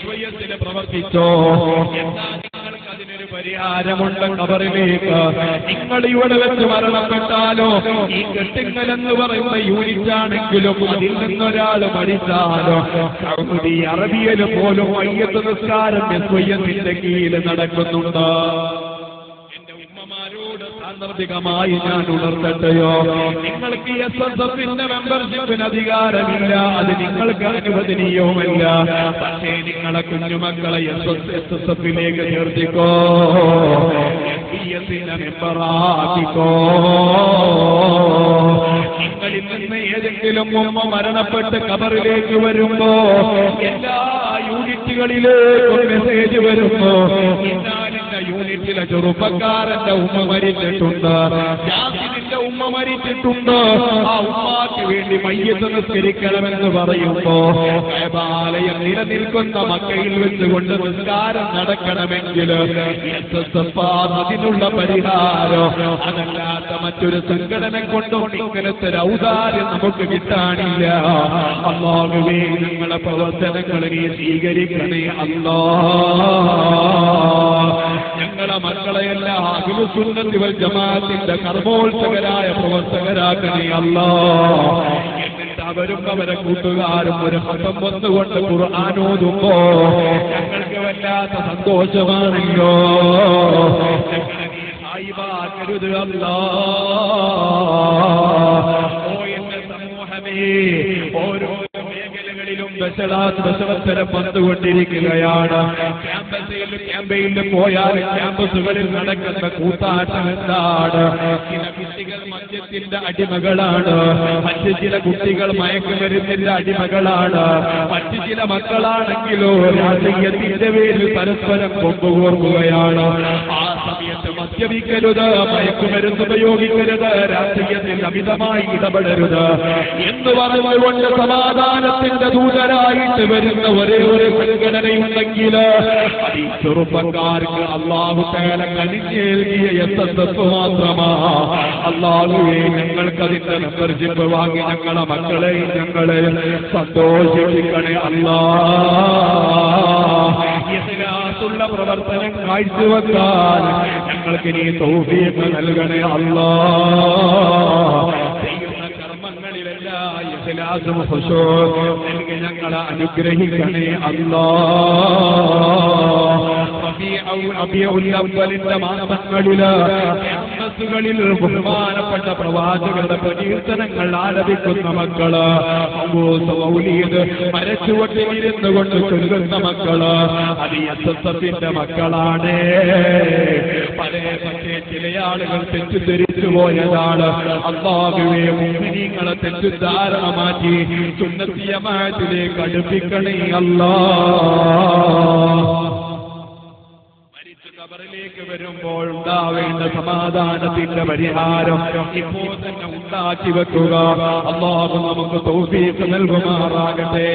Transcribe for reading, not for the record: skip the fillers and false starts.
സ്വയത്തിന് പ്രവർത്തിച്ചോ. എന്നാൽ നിങ്ങൾക്ക് അതിനൊരു പരിഹാരമുണ്ട്. ഖബറിലേക്ക് നിങ്ങൾ ഇവിടെ വെച്ച് മരണപ്പെട്ടാലോ, ഈ കെട്ടിങ്ങൽ എന്ന് പറയുന്ന യൂണിറ്റ് ആണെങ്കിലും അതിൽ നിന്നൊരാൾ മരിച്ചാലോ, സൗദി അറേബ്യയിൽ പോലും മയ്യത്ത് നിസ്കാരം സ്വയത്തിന്റെ കീഴിൽ നടക്കുന്നുണ്ട്. സാന്ദർഭികമായി ഞാൻ ഉണർത്തട്ടെയോ, നിങ്ങൾക്ക് SSFന്റെ മെമ്പർഷിപ്പിന് അധികാരമില്ല, അത് നിങ്ങൾക്ക് അനുവദനീയവുമല്ല. പക്ഷേ നിങ്ങളെ കുഞ്ഞുമക്കളെ SSFിലേക്ക് ചേർത്തിക്കോ, SPSന്റെ മെമ്പറാക്കിക്കോ. നിങ്ങളിൽ നിന്ന് ഏതെങ്കിലും ഉമ്മ മരണപ്പെട്ട് ഖബറിലേക്ക് വരുമ്പോ എല്ലാ യൂണിറ്റുകളിലേക്കും മെസ്സേജ് വരുമ്പോ, ഇന്നാലിന്റെ യൂണിറ്റിലെ ചെറുപ്പക്കാരന്റെ ഉമ്മ മരിച്ചിട്ടുണ്ട്, ജാസിമിന്റെ ഉമ്മ മരിച്ചിട്ടുണ്ട്, ആ ഉമ്മാക്ക് വേണ്ടി മയ്യത്ത് നിസ്കരിക്കണമെന്ന് പറയുമ്പോ, ആലയം നിലനിൽക്കുന്ന മക്കയിൽ വെച്ചുകൊണ്ട് നിസ്കാരം നടക്കണമെങ്കിൽ SSF അതിനുള്ള പരിഹാരം. അതല്ലാത്ത മറ്റൊരു സംഘടന കൊണ്ടോ ഇങ്ങനത്തെ ഒരു ഔദാര്യം നമുക്ക് കിട്ടാനില്ല. അല്ലാഹുവേ, ഞങ്ങളെ പ്രവർത്തനങ്ങൾ നീ സ്വീകരിക്കണേ അല്ലാ. ഞങ്ങളെ മക്കളെയെല്ലാം അഹ്ലുസുന്നത്തി വൽ ജമാഅത്തിന്റെ കർമ്മോത്സകരായ പ്രവർത്തകരാക്കണേ അല്ലാ. എന്നിട്ട് അവരും അവരെ കൂട്ടുകാരും ഒരു ഹതം വന്നുകൊണ്ട് ഖുർആൻ ഓതുമ്പോ ഞങ്ങൾക്ക് വല്ലാത്ത സന്തോഷമാണല്ലോ. ഞങ്ങളെ നീ സായിബാക്കരുത് അല്ലാ. ഓ എന്റെ സമൂഹമേ, ഓരോ മേഖലകളിലും ദശവത്സരം വന്നുകൊണ്ടിരിക്കുകയാണ്. ക്യാമ്പയിലും പോയാൽ ക്യാമ്പസുകളിൽ നടക്കുന്ന കൂത്താട്ടം എന്താണ്? ചില കുട്ടികൾ മദ്യത്തിന്റെ അടിമകളാണ്, മറ്റു ചില കുട്ടികൾ മയക്കുമരുന്നിന്റെ അടിമകളാണ്, മറ്റു ചില മക്കളാണെങ്കിലോ രാഷ്ട്രീയത്തിന്റെ പേരിൽ പരസ്പരം കൊമ്പുകോർക്കുകയാണ്. ആ സമയത്ത് മദ്യപിക്കരുത്, മയക്കുമരുന്ന് ഉപയോഗിക്കരുത്, രാഷ്ട്രീയത്തിൽ അമിതമായി ഇടപെടരുത് എന്ന് പറഞ്ഞുകൊണ്ട് സമാധാനത്തിന്റെ ദൂതരായിട്ട് വരുന്ന ഒരേ ഒരു സംഘടനയുണ്ടെങ്കിൽ അത് ഈ ചെറുപ്പക്കാർക്ക് അല്ലാഹു തആല കനിഞ്ഞേൽക്കിയ SSF മാത്രമാ. അല്ലാഹുവേ, ഞങ്ങൾക്ക് അതിന്റെ മെമ്പർഷിപ്പ് വാങ്ങി ഞങ്ങളെ മക്കളെയും ഞങ്ങളെ സന്തോഷിപ്പിക്കണേ അല്ലാ. ഇഖ്ലാസുള്ള പ്രവർത്തനം കാഴ്ചവെക്കാൻ ഞങ്ങൾക്ക് നീ തൗഫീഖ് നൽകണേ അല്ലാ. ഞങ്ങളെ അനുഗ്രഹിക്കണേ അല്ലാ. റബീഉൽ മാസങ്ങളില് ക്യാമ്പസുകളിൽ ബഹുമാനപ്പെട്ട പ്രവാചകരുടെ പ്രകീർത്തനങ്ങൾ ആലപിക്കുന്ന മക്കള്, മൗലീദ് മരച്ചുവട്ടിലിരുന്നു കൊണ്ട് ചൊല്ലുന്ന മക്കള്, അത് SSFന്റെ മക്കളാണ്. പക്ഷേ ചില ആളുകൾ തെറ്റിദ്ധരിച്ചു പോയതാണ്. അല്ലാഹുവേ, മുഅ്മിനീങ്ങളെ തെറ്റിദ്ധാരണ മാറ്റി സുന്നത്തി ജമാഅത്തിലേക്ക് അടുപ്പിക്കണേ അല്ലാ. ഖബറിലേക്ക് വരുമ്പോൾ ഉണ്ടാവേണ്ട സമാധാനത്തിന്റെ പരിഹാരം ഇപ്പോൾ തന്നെ ഉണ്ടാക്കി വെക്കുക. അല്ലാഹു നമുക്ക് തൗഫീഖ് നൽകുമാറാകട്ടെ.